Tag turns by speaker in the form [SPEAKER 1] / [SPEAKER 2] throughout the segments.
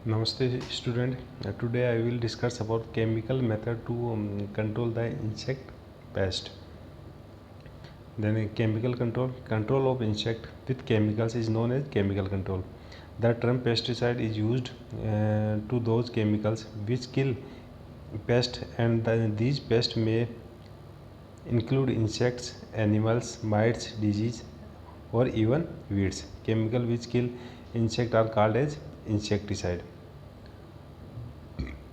[SPEAKER 1] Namaste student. Today I will discuss about chemical method to control the insect pest. Then chemical control of insect with chemicals is known as chemical control. The term pesticide is used to those chemicals which kill pest, and these pests may include insects, animals, mites, disease, or even weeds. Chemical which kill insect are called as insecticide.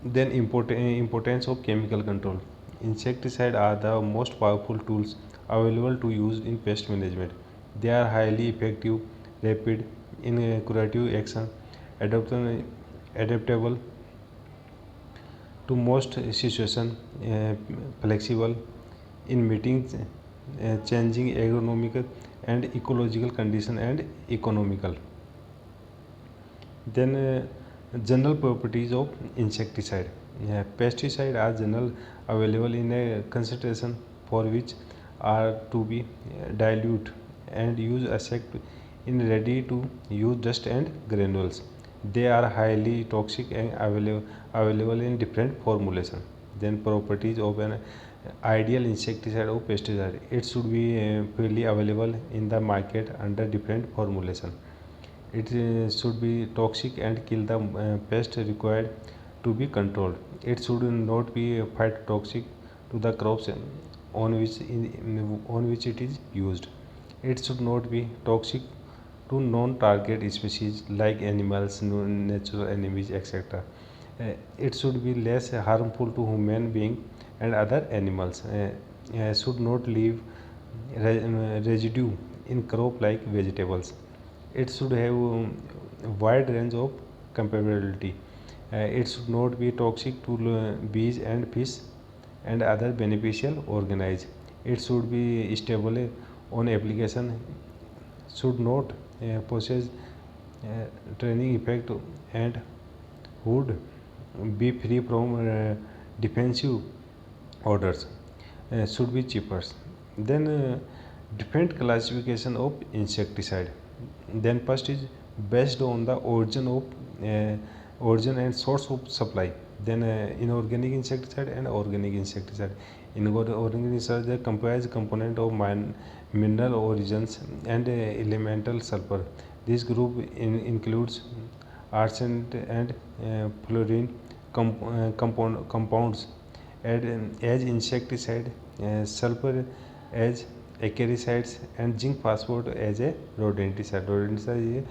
[SPEAKER 1] Then importance of chemical control. Insecticide are the most powerful tools available to use in pest management. They are highly effective, rapid in curative action, adapt- adaptable to most situations, flexible in meeting changing agronomical and ecological condition, and economical. Then general properties of insecticide. Pesticide are general available in a concentration for which are to be dilute and use except in ready to use dust and granules. They are highly toxic and available in different formulation. Then properties of an ideal insecticide or pesticide. It should be freely available in the market under different formulation. It should be toxic and kill the pest required to be controlled. It should not be phytotoxic to the crops on which it is used. It should not be toxic to non-target species like animals, natural enemies, etc. It should be less harmful to human being and other animals. Should not leave residue in crop like vegetables. It should have wide range of compatibility. It should not be toxic to bees and fish and other beneficial organisms. It should be stable on application, should not possess training effect, and would be free from defensive orders. Should be cheaper. Then different classification of insecticide. Then first is based on the origin and source of supply. Then inorganic insecticide and organic insecticide. Inorganic insecticide comprise component of mineral origins and elemental sulfur. This group includes arsenic and fluorine compounds as insecticide, sulfur as acaricides, and zinc phosphate as a rodenticide. Rodenticide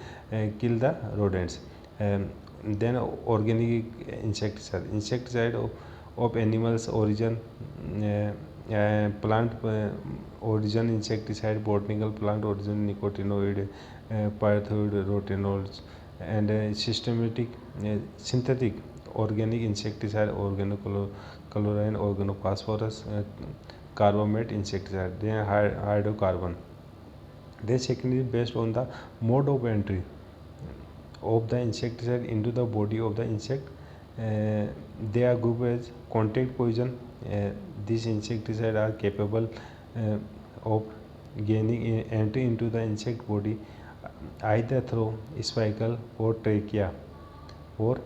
[SPEAKER 1] kill the rodents. Then organic insecticide of animals origin, plant origin insecticide, botanical plant origin nicotinoid, pyrethroid, rotenoids, and systematic synthetic organic insecticide, organochlorine, organophosphorus, carbamate insecticide, then hydrocarbon. Then second is based on the mode of entry of the insecticide into the body of the insect. They are grouped as contact poison. These insecticides are capable of gaining entry into the insect body either through spical or trachea, or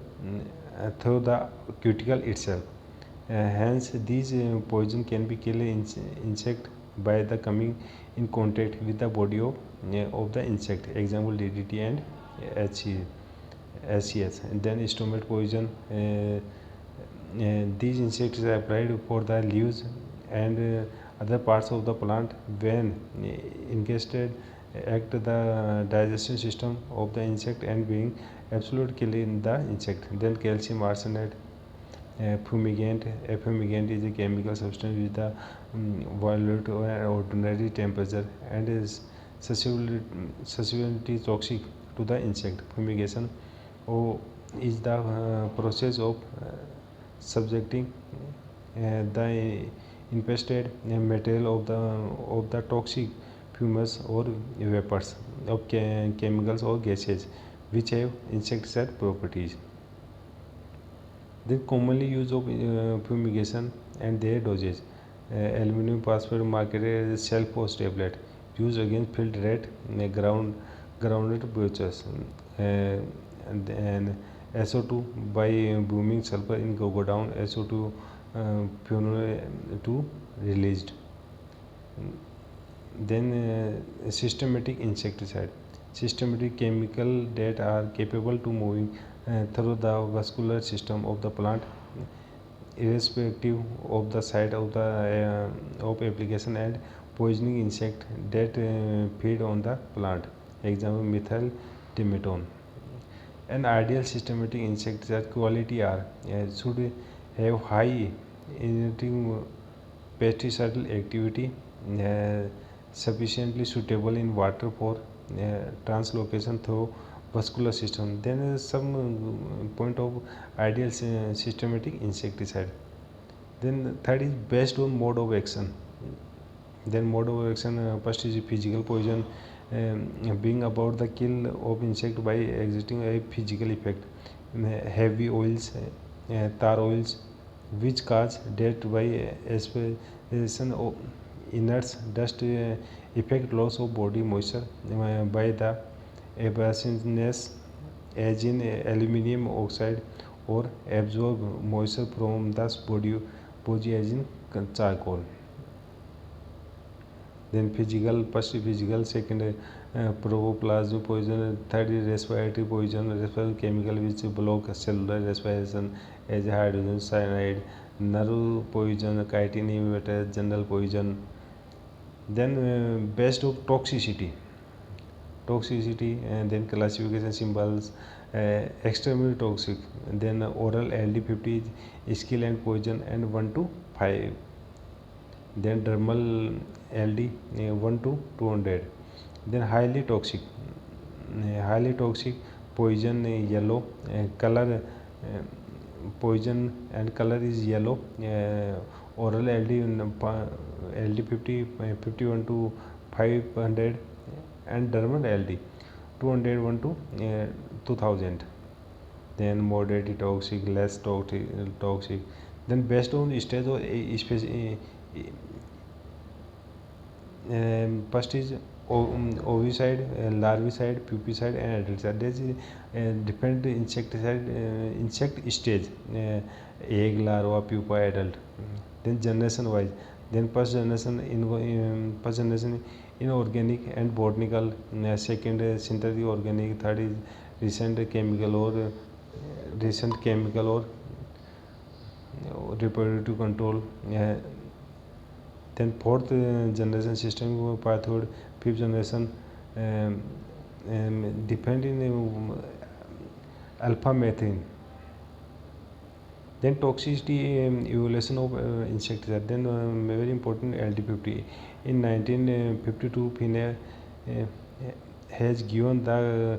[SPEAKER 1] through the cuticle itself. Hence, these poison can be kill insect by the coming in contact with the body of the insect. Example DDT and SCS. And then stomach poison. These insects are applied for the leaves and other parts of the plant when ingested act the digestion system of the insect and being absolute kill in the insect. Then calcium arsenate. Fumigant. A fumigant is a chemical substance with the violate or ordinary temperature and is susceptibility toxic to the insect. Fumigation is the process of subjecting the infested material of the toxic fumes or vapors of chemicals or gases which have insecticide properties. The commonly use of fumigation and their dosage. Aluminum phosphate marketed as a self-post tablet used against field rat, grounded butchers, and SO2 by booming sulfur in go down, SO2 to released. Then systematic insecticide, systematic chemical that are capable to moving through the vascular system of the plant irrespective of the site of the of application, and poisoning insect that feed on the plant, example methyl dimetone. An ideal systematic insecticide quality are should have high inhibiting pesticidal activity, uh, sufficiently suitable in water for translocation through vascular system. Then some point of ideal systematic insecticide. Then third is based on mode of action. Then mode of action, first is physical poison, being about the kill of insect by exerting a physical effect. Heavy oils, tar oils, which cause death by aspiration of inerts, dust, effect loss of body moisture by the abrasiveness, as in aluminum oxide, or absorb moisture from the body as in charcoal. Then physical, first physical, second proboplasma poison, third is respiratory poison, respiratory chemical which block cellular respiration as hydrogen cyanide, nerve poison, chitin inhibitor, general poison. Then based of toxicity, and then classification symbols, extremely toxic, then oral LD50 skill and poison and 1 to 5, then dermal LD 1 to 200, then highly toxic poison, yellow, color, poison and color is yellow, oral LD 50 51 to 500, and dermal LD 201 to 2000. Then moderate toxic, less toxic. Then based on stage of first is ovicide, larvicide, pupicide, and adulticide. There is different insecticide, insect stage, egg, larva, pupa, adult. Then generation wise, then first generation inorganic and botanical, second synthetic organic, third is recent chemical or reproductive control. Then fourth generation system pathway, fifth generation depend in alpha methane. Then toxicity evaluation of insecticide. Then very important LD50. In 1952, FINA has given the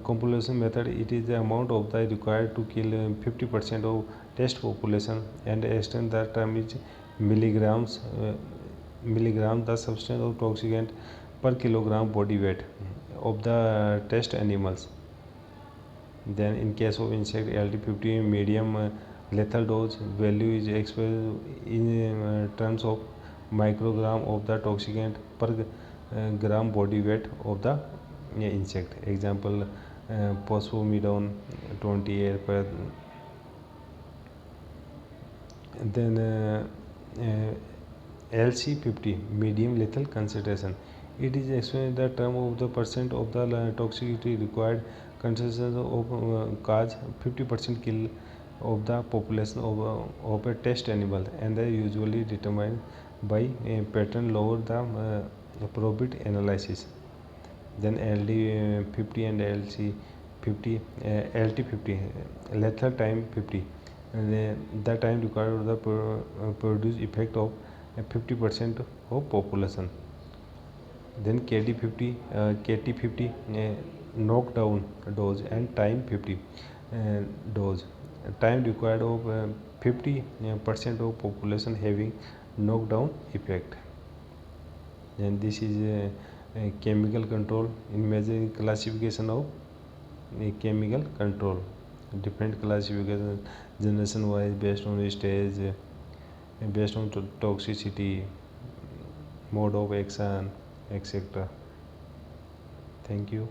[SPEAKER 1] compilation method. It is the amount of the required to kill 50% of test population, and extend the term is milligrams. Milligram the substance of toxicant per kilogram body weight of the test animals. Then in case of insect, LD50 medium lethal dose value is expressed in terms of microgram of the toxicant per gram body weight of the insect. Example, phosphomidone 20 per. Then LC50 medium lethal concentration. It is explained the term of the percent of the toxicity required concentration of cause 50% kill of the population of a test animal, and they usually determined by a pattern lower the probit analysis. Then LD50 and LC50, LT50 lethal time 50, the time required the produce effect of 50% of population. Then KT50 knockdown dose and time 50 dose, time required of 50% of population having knockdown effect. And this is a chemical control in measuring classification of chemical control, different classification generation wise based on stage, based on toxicity, mode of action, etc. Thank you.